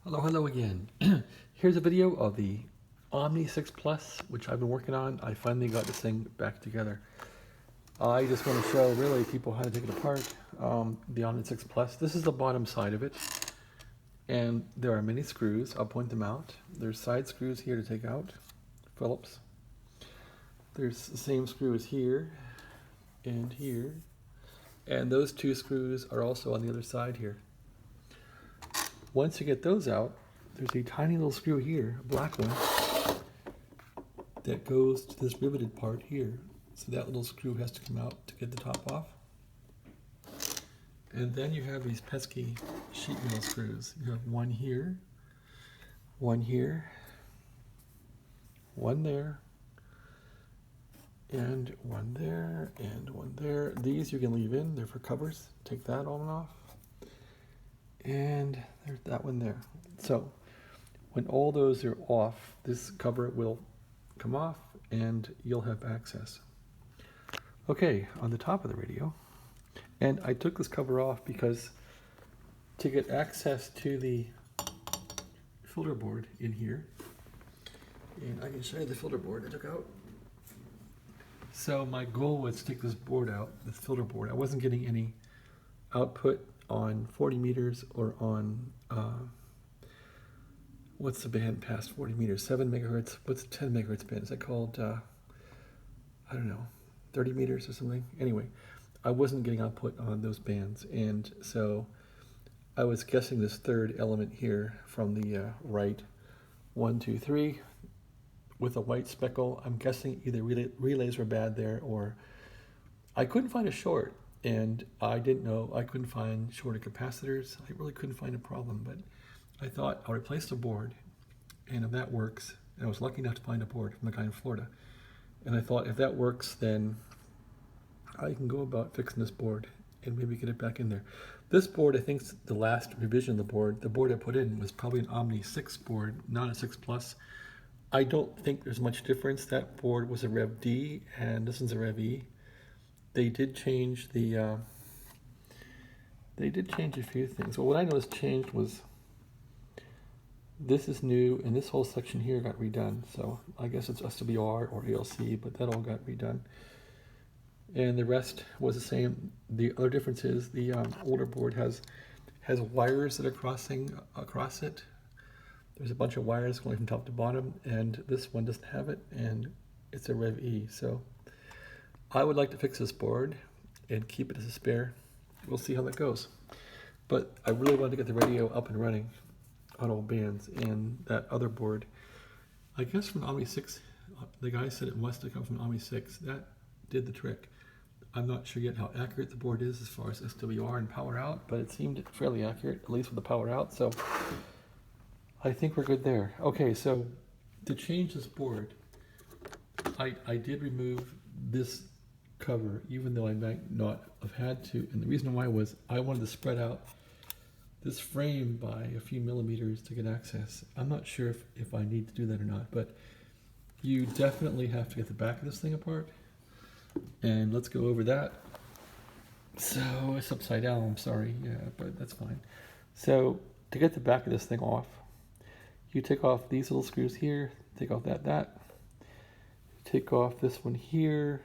Hello again. Here's a video of the Omni 6 Plus, which I've been working on. I finally got this thing back together. I just want to show really people how to take it apart, the Omni 6 Plus. This is the bottom side of it, and there are many screws. I'll point them out. There's side screws here to take out, Phillips. There's the same screws here and here, and those two screws are also on the other side here. Once you get those out, there's a tiny little screw here, a black one, that goes to this riveted part here. So that little screw has to come out to get the top off. And then you have these pesky sheet metal screws. You have one here, one there, and one there, and one there. These you can leave in, they're for covers. Take that on off. And there's that one there. So when all those are off, this cover will come off and you'll have access. Okay, on the top of the radio, and I took this cover off because to get access to the filter board in here, and I can show you the filter board I took out. So my goal was to take this board out, this filter board. I wasn't getting any output on 40 meters or on, what's the band past 40 meters? 7 megahertz, what's 10 megahertz band? Is that called, I don't know, 30 meters or something? Anyway, I wasn't getting output on those bands, and so I was guessing this third element here from the right, 1, 2, 3, with a white speckle. I'm guessing either relays were bad there, or I couldn't find a short. And I didn't know, I couldn't find shorted capacitors. I really couldn't find a problem, but I thought I'll replace the board, and if that works, and I was lucky enough to find a board from a guy in Florida, and I thought if that works, then I can go about fixing this board and maybe get it back in there. This board, I think, is the last revision of the board. The board I put in was probably an Omni 6 board, not a 6 Plus. I don't think there's much difference. That board was a REV D, and this one's a REV E. They did change a few things. Well, what I noticed changed was this is new, and this whole section here got redone. So I guess it's SWR or ALC, but that all got redone. And the rest was the same. The other difference is the older board has wires that are crossing across it. There's a bunch of wires going from top to bottom, and this one doesn't have it, and it's a REV E. So I would like to fix this board and keep it as a spare. We'll see how that goes. But I really wanted to get the radio up and running on all bands, and that other board, I guess from Omni 6, the guy said it must have come from Omni 6. That did the trick. I'm not sure yet how accurate the board is as far as SWR and power out, but it seemed fairly accurate, at least with the power out, so I think we're good there. Okay, so to change this board, I did remove this cover, even though I might not have had to, and the reason why was I wanted to spread out this frame by a few millimeters to get access. I'm not sure if I need to do that or not, but you definitely have to get the back of this thing apart, and let's go over that. So it's upside down, I'm sorry, yeah, but that's fine. So to get the back of this thing off, you take off these little screws here, take off that, take off this one here,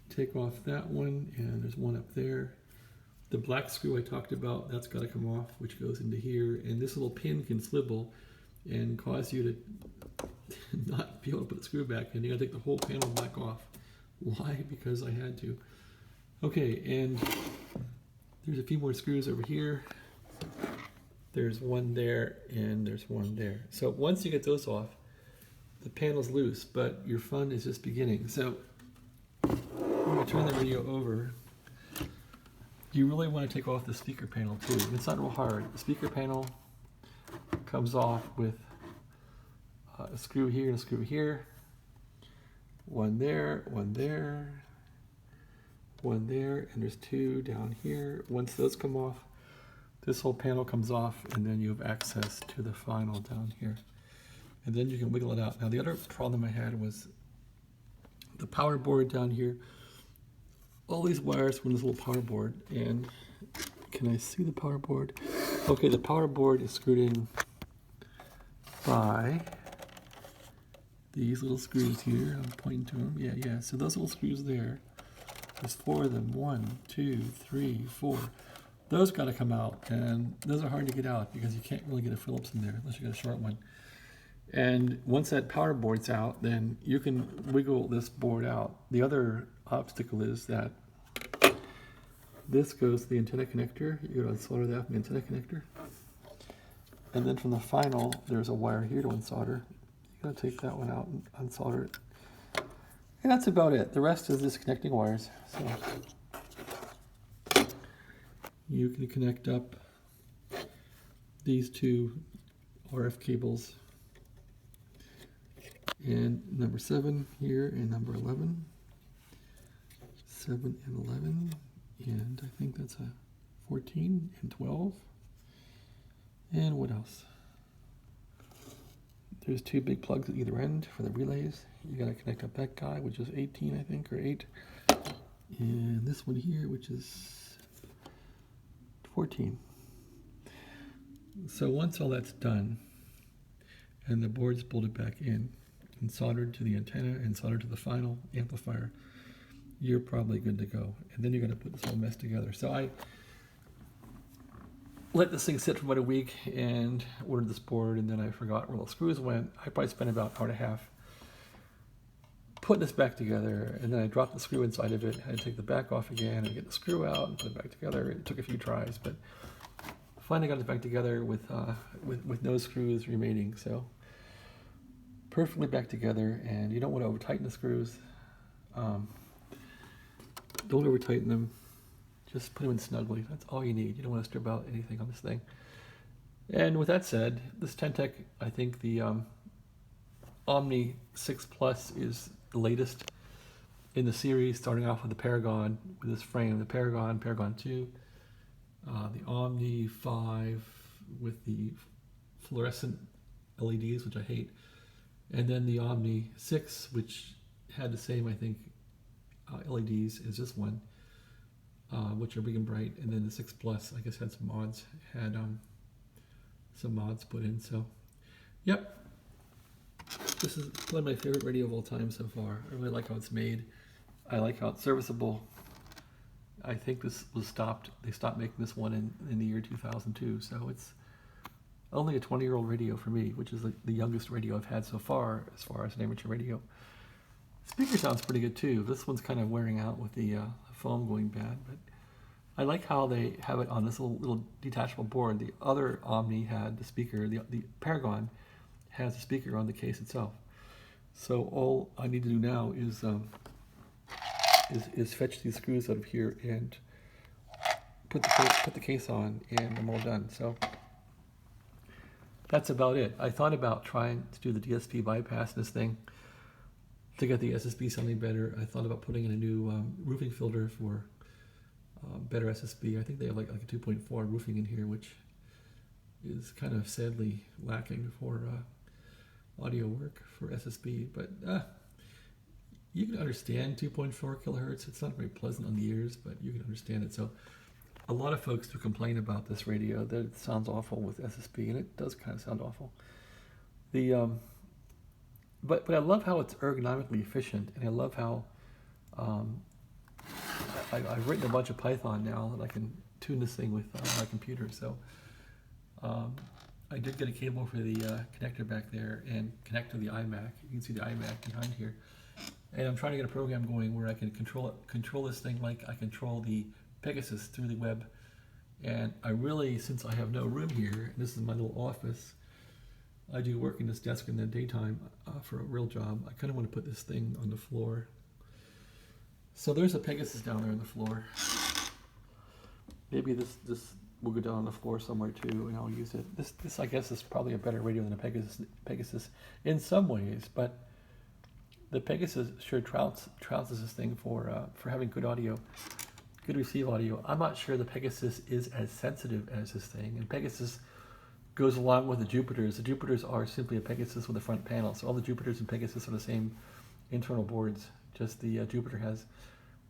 take off that one, and there's one up there. The black screw I talked about, that's got to come off, which goes into here, and this little pin can swivel and cause you to not be able to put the screw back in. You got to take the whole panel back off. Why? Because I had to. Okay, and there's a few more screws over here. There's one there, and there's one there. So once you get those off, the panel's loose, but your fun is just beginning. So I'm going to turn the radio over. You really want to take off the speaker panel too. It's not real hard. The speaker panel comes off with a screw here and a screw here. One there, one there, one there, and there's two down here. Once those come off, this whole panel comes off, and then you have access to the final down here. And then you can wiggle it out. Now the other problem I had was the power board down here. All these wires from this little power board, and Can I see the power board? Okay, the power board is screwed in by these little screws here. I'm pointing to them. Yeah. So those little screws there, there's 4 of them. 1, 2, 3, 4. Those got to come out, and those are hard to get out because you can't really get a Phillips in there unless you got a short one. And once that power board's out, then you can wiggle this board out. The other obstacle is that this goes to the antenna connector. You gotta unsolder that from the antenna connector. And then from the final, there's a wire here to unsolder. You gotta take that one out and unsolder it. And that's about it. The rest is just connecting wires. So you can connect up these 2 RF cables. And number 7 here and number 11. 7 and 11. And I think that's a 14 and 12. And what else? There's 2 big plugs at either end for the relays. You gotta connect up that guy, which is 18, I think, or 8. And this one here, which is 14. So once all that's done, and the board's bolted back in, and soldered to the antenna, and soldered to the final amplifier, you're probably good to go. And then you're gonna put this whole mess together. So I let this thing sit for about a week and ordered this board, and then I forgot where the screws went. I probably spent about an hour and a half putting this back together, and then I dropped the screw inside of it. I had to take the back off again and get the screw out and put it back together. It took a few tries, but finally got it back together with no screws remaining. So perfectly back together, and you don't want to over tighten the screws. Don't over tighten them. Just put them in snugly. That's all you need. You don't want to strip out anything on this thing. And with that said, this Ten Tec, I think the Omni 6 Plus is the latest in the series, starting off with the Paragon with this frame. The Paragon 2, the Omni 5 with the fluorescent LEDs, which I hate, and then the Omni 6, which had the same, I think, LEDs as this one, which are big and bright, and then the 6 Plus, I guess, had some mods, put in. So, yep, this is probably my favorite radio of all time so far. I really like how it's made. I like how it's serviceable. I think this was stopped. They stopped making this one in the year 2002, so it's only a 20-year-old radio for me, which is the youngest radio I've had so far as an amateur radio. Speaker sounds pretty good too. This one's kind of wearing out with the foam going bad, but I like how they have it on this little detachable board. The other Omni had the speaker. The Paragon has a speaker on the case itself. So all I need to do now is fetch these screws out of here and put the case on, and I'm all done. So that's about it. I thought about trying to do the DSP bypass in this thing to get the SSB sounding better. I thought about putting in a new roofing filter for better SSB. I think they have like a 2.4 roofing in here, which is kind of sadly lacking for audio work for SSB. But you can understand 2.4 kilohertz. It's not very pleasant on the ears, but you can understand it. So a lot of folks do complain about this radio, that it sounds awful with SSB, and it does kind of sound awful. But I love how it's ergonomically efficient, and I love how I've written a bunch of Python now that I can tune this thing with my computer. So I did get a cable for the connector back there and connect to the iMac. You can see the iMac behind here. And I'm trying to get a program going where I can control this thing like I control the Pegasus through the web. And I really, since I have no room here, and this is my little office, I do work in this desk in the daytime for a real job. I kind of want to put this thing on the floor. So there's a Pegasus down there on the floor. Maybe this will go down on the floor somewhere too, and I'll use it. This I guess is probably a better radio than a Pegasus in some ways, but the Pegasus sure trounces this thing for having good audio, good receive audio. I'm not sure the Pegasus is as sensitive as this thing, and Pegasus goes along with the Jupiters. The Jupiters are simply a Pegasus with a front panel, so all the Jupiters and Pegasus are the same internal boards. Just the Jupiter has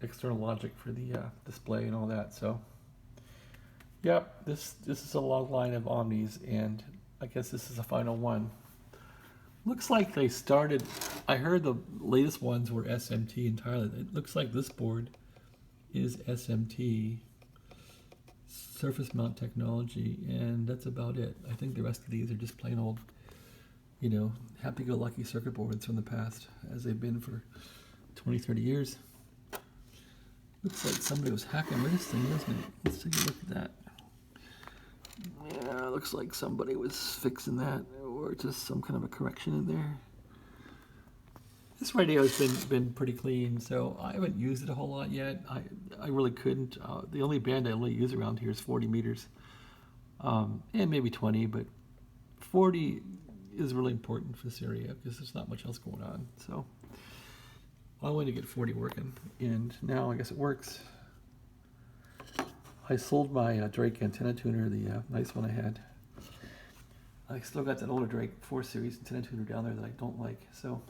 external logic for the display and all that. So Yep, this is a long line of Omnis, and I guess this is the final one. Looks like they started, I heard the latest ones were SMT entirely. It looks like this board is SMT, surface mount technology, and that's about it. I think the rest of these are just plain old, you know, happy-go-lucky circuit boards from the past, as they've been for 20, 30 years. Looks like somebody was hacking with this thing, doesn't it? Let's take a look at that. Yeah, looks like somebody was fixing that, or just some kind of a correction in there. This radio has been pretty clean, so I haven't used it a whole lot yet. I really couldn't. The only band I really use around here is 40 meters, and maybe 20, but 40 is really important for this area because there's not much else going on. So I wanted to get 40 working, and now I guess it works. I sold my Drake antenna tuner, the nice one I had. I still got that older Drake 4 Series antenna tuner down there that I don't like. So,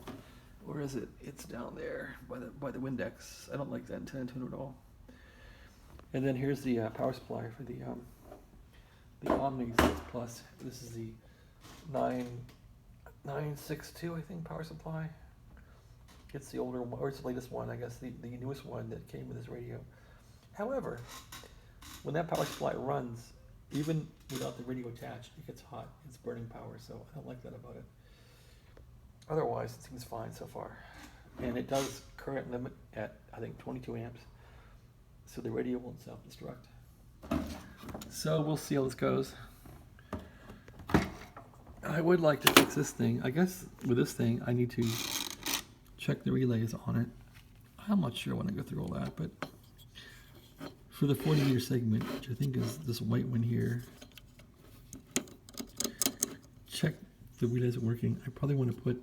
where is it? It's down there by the Windex. I don't like that antenna tuner at all. And then here's the power supply for the Omni 6 Plus. This is the 962, I think, power supply. It's the older one, or it's the latest one, I guess, the newest one that came with this radio. However, when that power supply runs, even without the radio attached, it gets hot. It's burning power, so I don't like that about it. Otherwise, it seems fine so far. And it does current limit at, I think, 22 amps. So the radio won't self-destruct. So we'll see how this goes. I would like to fix this thing. I guess with this thing, I need to check the relays on it. I'm not sure when I go through all that, but for the 40 meter segment, which I think is this white one here, check the relays are working. I probably want to put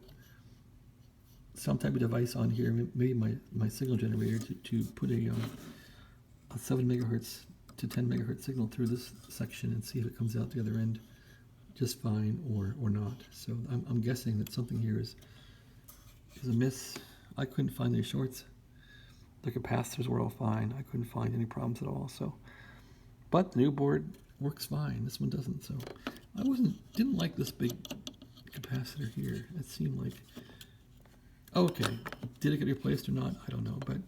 some type of device on here, maybe my signal generator, to put a 7 megahertz to 10 megahertz signal through this section and see if it comes out the other end just fine or not. So I'm guessing that something here is amiss. I couldn't find any shorts. The capacitors were all fine. I couldn't find any problems at all. So, but the new board works fine. This one doesn't. So I didn't like this big capacitor here. It seemed like, okay, did it get replaced or not? I don't know. But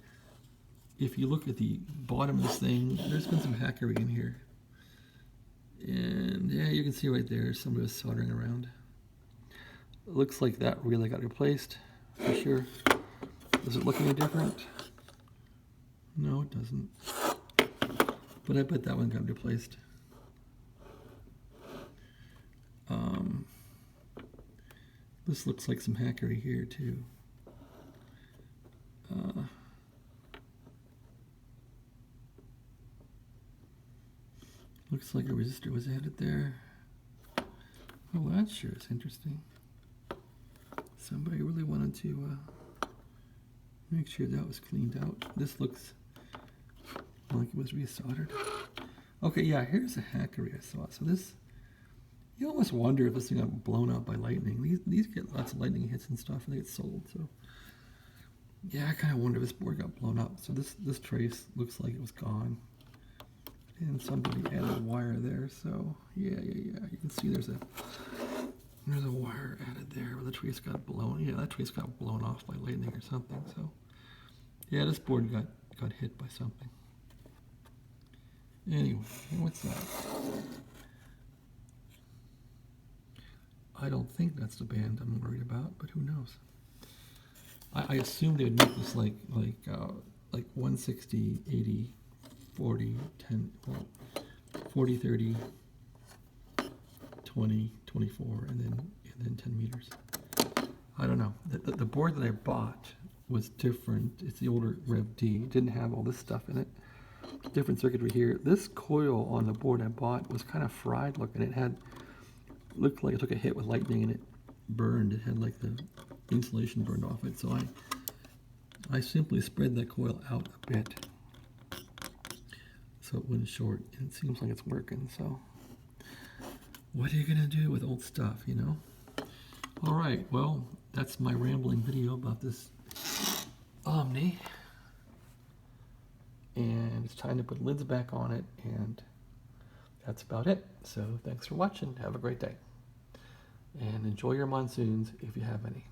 if you look at the bottom of this thing, there's been some hackery in here. And yeah, you can see right there, somebody was soldering around. It looks like that relay got replaced for sure. Does it look any different? No, it doesn't. But I bet that one got replaced. This looks like some hackery here too. Looks like a resistor was added there. Oh, that sure is interesting. Somebody really wanted to make sure that was cleaned out. This looks like it was resoldered. Okay, yeah, here's a hackery I saw. So this, you almost wonder if this thing got blown out by lightning. These get lots of lightning hits and stuff, and they get sold. So yeah, I kind of wonder if this board got blown up. So this trace looks like it was gone, and somebody added a wire there. So yeah, you can see there's a wire added there where the trace got blown. Yeah, that trace got blown off by lightning or something. So yeah, this board got hit by something. Anyway, what's that? I don't think that's the band I'm worried about, but who knows? I assumed they would make this like 160, 80, 40, 10, well, 40, 30, 20, 24, and then 10 meters. I don't know. The board that I bought was different. It's the older REV D. It didn't have all this stuff in it. Different circuitry here. This coil on the board I bought was kind of fried looking. It looked like it took a hit with lightning and it burned. It had like the insulation burned off it. So I simply spread that coil out a bit so it wouldn't short. And it seems like it's working. So what are you gonna do with old stuff, you know? All right, well, that's my rambling video about this Omni. And it's time to put lids back on it and that's about it. So thanks for watching. Have a great day. And enjoy your monsoons if you have any.